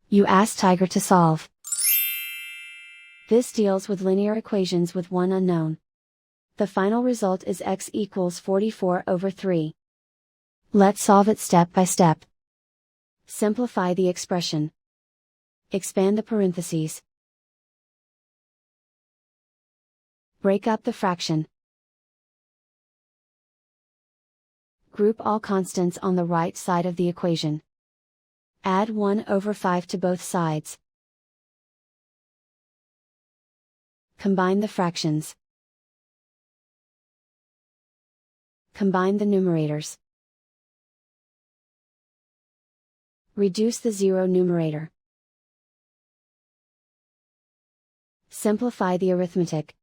You ask Tiger to solve. This deals with linear equations with one unknown. The final result is x equals 44/3. Let's solve it step by step. Simplify the expression. Expand the parentheses. Break up the fraction. Group all constants on the right side of the equation. Add 1/5 to both sides. Combine the fractions. Combine the numerators. Reduce the zero numerator. Simplify the arithmetic.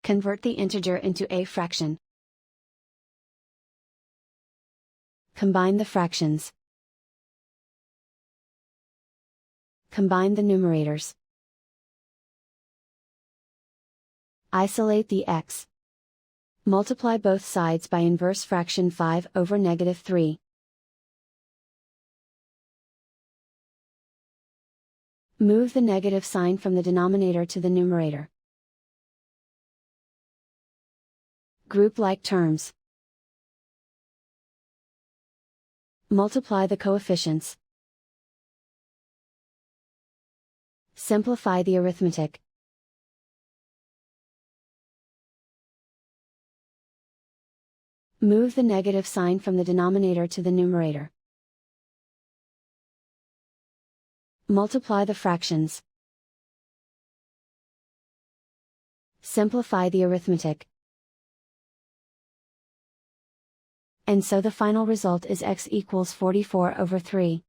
Convert the integer into a fraction. Combine the fractions. Combine the numerators. Isolate the x. Multiply both sides by inverse fraction 5/3. Move the negative sign from the denominator to the numerator. Group like terms. Multiply the coefficients. Simplify the arithmetic. Move the negative sign from the denominator to the numerator. Multiply the fractions. Simplify the arithmetic. And so the final result is x equals 44/3.